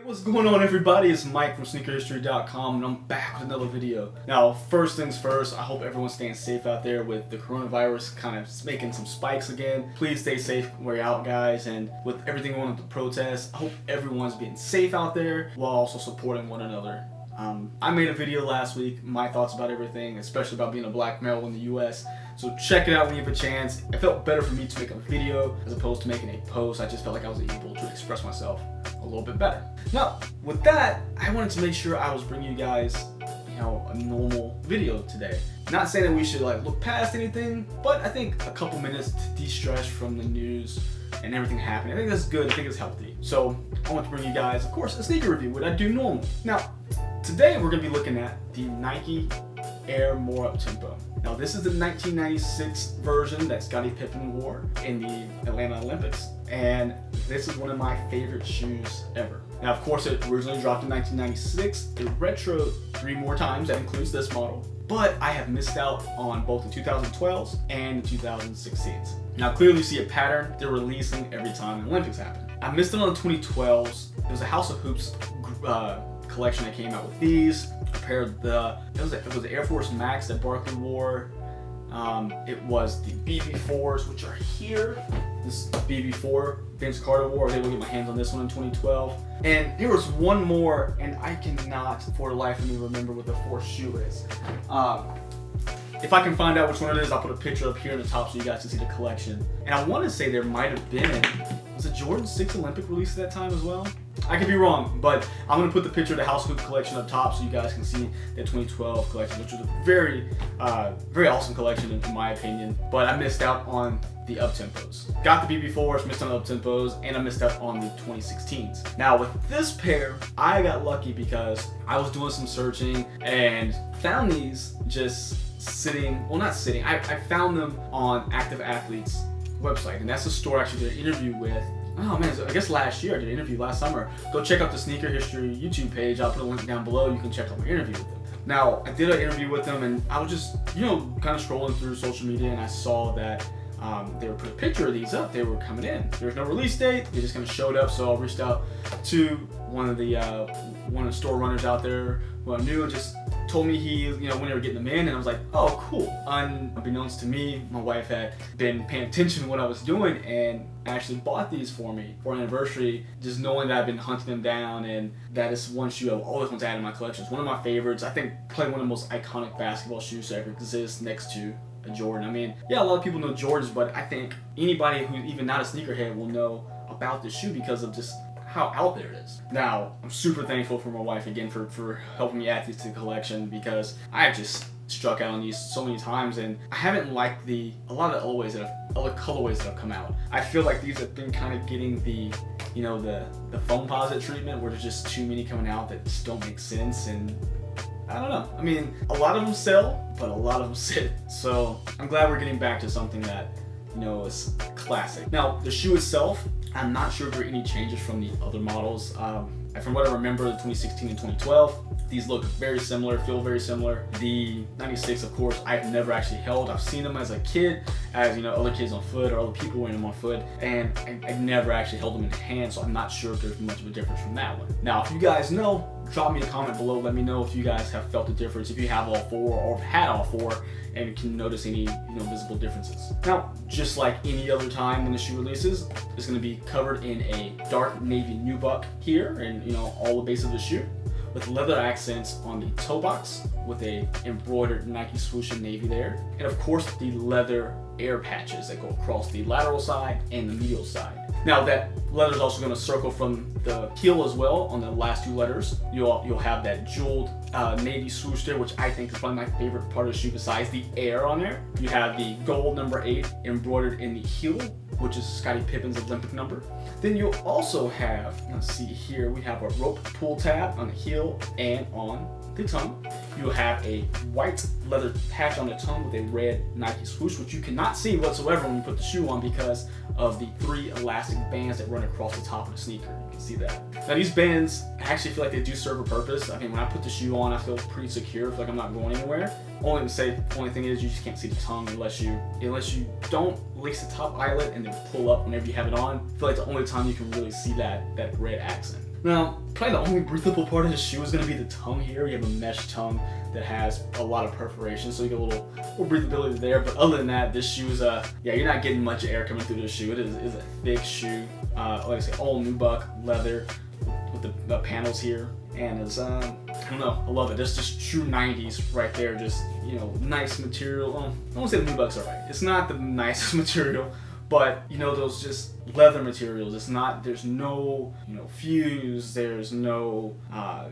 What's going on, everybody? It's Mike from sneakerhistory.com, and I'm back with another video. Now, first things first, I hope everyone's staying safe out there with the coronavirus kind of making some spikes again. Please stay safe where you're out, guys, and with everything going on with the protests, I hope everyone's being safe out there while also supporting one another. I made a video last week, my thoughts about everything, especially about being a black male in the US. So check it out when you have a chance. It felt better for me to make a video as opposed to making a post. I just felt like I was able to express myself a little bit better. Now, with that, I wanted to make sure I was bringing you guys, a normal video today. Not saying that we should look past anything, but I think a couple minutes to de-stress from the news and everything happening. I think that's good. I think it's healthy. So I want to bring you guys, of course, a sneaker review, what I do normal. Now, today we're going to be looking at the Nike Air More Uptempo. Now, this is the 1996 version that Scottie Pippen wore in the Atlanta Olympics, and this is one of my favorite shoes ever. Now, of course, it originally dropped in 1996. It retroed 3 more times. That includes this model. But I have missed out on both the 2012s and the 2016s. Now, clearly you see a pattern. They're releasing every time the Olympics happen. I missed it on the 2012s. It was a House of Hoops collection that came out with these. A pair of it was the Air Force Max that Barkley wore. It was the BB4s, which are here. This BB4 Vince Carter wore. I was able to get my hands on this one in 2012. And there was one more, and I cannot for the life of me remember what the fourth shoe is. If I can find out which one it is, I'll put a picture up here in the top so you guys can see the collection. And I want to say there might have been, was it Jordan 6 Olympic release at that time as well? I could be wrong, but I'm going to put the picture of the House Hoop collection up top so you guys can see that 2012 collection, which was a very, very awesome collection in my opinion. But I missed out on the Uptempos. Got the BB4s, missed on the Uptempos, and I missed out on the 2016s. Now with this pair, I got lucky because I was doing some searching and found these just sitting, well not sitting, I found them on Active Athlete's website, and that's the store I actually did an interview with. Oh man, so I guess last year I did an interview last summer. Go check out the Sneaker History YouTube page. I'll put a link down below. You can check out my interview with them. Now, I did an interview with them, and I was just, kind of scrolling through social media, and I saw that they were putting a picture of these up. They were coming in. There was no release date. They just kind of showed up. So I reached out to one of the store runners out there who I knew, and just told me when they were getting them in, and I was like, oh, cool. Unbeknownst to me, my wife had been paying attention to what I was doing and actually bought these for me for an anniversary, just knowing that I've been hunting them down, and that is one shoe I've always wanted to add in my collection. It's one of my favorites. I think probably one of the most iconic basketball shoes to ever exist next to a Jordan. I mean, yeah, a lot of people know Jordans, but I think anybody who's even not a sneakerhead will know about this shoe because of just how out there it is. Now, I'm super thankful for my wife again for helping me add these to the collection, because I have just struck out on these so many times, and I haven't liked a lot of the other colorways that have come out. I feel like these have been kind of getting the foam posit treatment, where there's just too many coming out that just don't make sense, and I don't know. I mean, a lot of them sell, but a lot of them sit. So I'm glad we're getting back to something that is classic. Now, the shoe itself, I'm not sure if there are any changes from the other models. From what I remember, the 2016 and 2012, these look very similar, feel very similar. The 96, of course, I've never actually held. I've seen them as a kid, as other kids on foot or other people wearing them on foot, and I've never actually held them in hand, so I'm not sure if there's much of a difference from that one. Now, if you guys know, drop me a comment below. Let me know if you guys have felt the difference, if you have all 4 or have had all 4 and can notice any visible differences. Now, just like any other time when the shoe releases, it's going to be covered in a dark navy nubuck here and all the base of the shoe, with leather accents on the toe box with a embroidered Nike swoosh in navy there, and of course the leather air patches that go across the lateral side and the medial side. Now, that leather is also going to circle from the heel as well on the last 2 letters. You'll have that jeweled navy swoosh there, which I think is probably my favorite part of the shoe besides the air on there. You have the gold number 8 embroidered in the heel, which is Scottie Pippen's Olympic number. Then you'll also have, let's see here, we have a rope pull tab on the heel and on the tongue. You'll have a white leather patch on the tongue with a red Nike swoosh, which you cannot see whatsoever when you put the shoe on because of the 3 elastic bands that run across the top of the sneaker. You can see that. Now, these bands, I actually feel like they do serve a purpose. I mean, when I put the shoe on, I feel pretty secure. I feel like I'm not going anywhere. Only thing is you just can't see the tongue unless you don't lace the top eyelet and then pull up whenever you have it on. I feel like the only time you can really see that red accent. Now, probably the only breathable part of the shoe is going to be the tongue here. You have a mesh tongue that has a lot of perforation, so you get a little breathability there. But other than that, this shoe is yeah, you're not getting much air coming through this shoe. It is a thick shoe. Like I say, all nubuck leather with the panels here, and it's I don't know, I love it. It's just true 90s right there. Just, you know, nice material. I won't say the nubucks are right. It's not the nicest material, but you know, those just leather materials. It's not. There's no, you know, fuse. There's no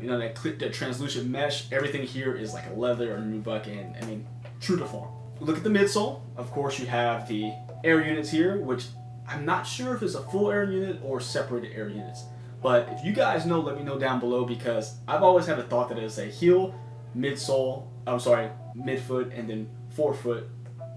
you know, that translucent mesh. Everything here is like a leather or nubuck, and I mean, true to form. Look at the midsole. Of course, you have the air units here, which I'm not sure if it's a full air unit or separated air units. But if you guys know, let me know down below, because I've always had a thought that it's a heel, midsole, midfoot, and then forefoot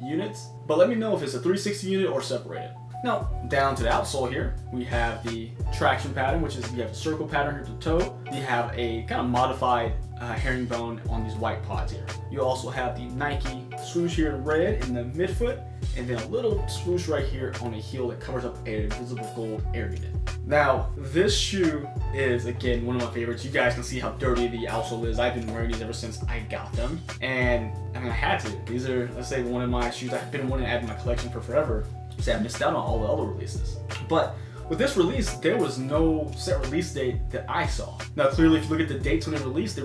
units. But let me know if it's a 360 unit or separated. Now, down to the outsole here, we have the traction pattern, which is you have a circle pattern here to the toe. You have a kind of modified herringbone on these white pods here. You also have the Nike swoosh here in red in the midfoot, and then a little swoosh right here on the heel that covers up a visible gold air unit. Now, this shoe is, again, one of my favorites. You guys can see how dirty the outsole is. I've been wearing these ever since I got them, and I mean, I had to. These are, let's say, one of my shoes I've been wanting to add to my collection for forever. See, I missed out on all the other releases. But with this release, there was no set release date that I saw. Now, clearly, if you look at the dates when they released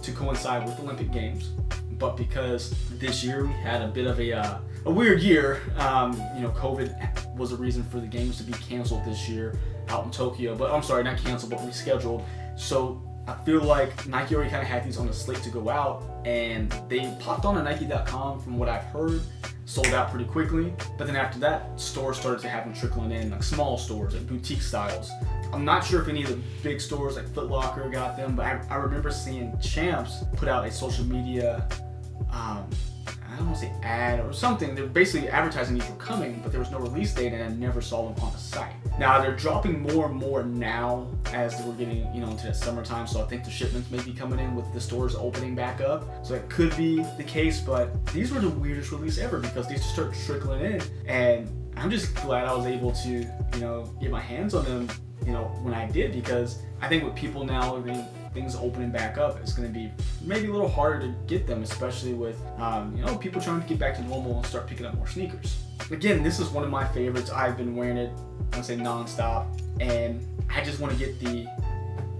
to coincide with Olympic Games. But because this year we had a bit of a weird year, you know, COVID was a reason for the games to be canceled this year out in Tokyo. But I'm sorry, not canceled, but rescheduled. So I feel like Nike already kind of had these on the slate to go out, and they popped on to Nike.com from what I've heard. Sold out pretty quickly, but then after that, stores started to have them trickling in, like small stores, like boutique styles. I'm not sure if any of the big stores like Foot Locker got them, but I remember seeing Champs put out a social media, I don't want to say ad or something. They're basically advertising these were coming, but there was no release date, and I never saw them on the site. Now they're dropping more and more now as we're getting, you know, into the summertime. So I think the shipments may be coming in with the stores opening back up. So it could be the case, but these were the weirdest release ever because these just started trickling in, and I'm just glad I was able to, you know, get my hands on them, you know, when I did, because I think with people now, I mean, things opening back up, it's going to be maybe a little harder to get them, especially with you know, people trying to get back to normal and start picking up more sneakers. Again, this is one of my favorites. I've been wearing it, I would say, non-stop, and I just want to get the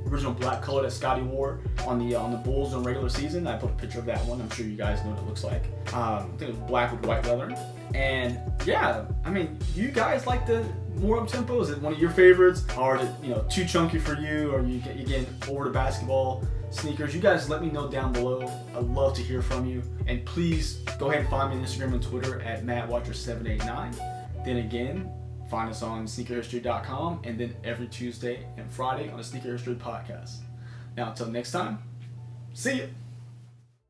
original black color that Scotty wore on the Bulls in regular season. I put a picture of that one. I'm sure you guys know what it looks like. I think it was black with white leather. And yeah, I mean, you guys like the More Uptempo? Is it one of your favorites, or is it, you know, too chunky for you, or you get over to basketball sneakers? You guys let me know down below. I'd love to hear from you. And please go ahead and find me on Instagram and Twitter at MattWatcher789. Then again, find us on sneakerhistory.com, and then every Tuesday and Friday on the Sneaker History Podcast. Now, until next time, see ya!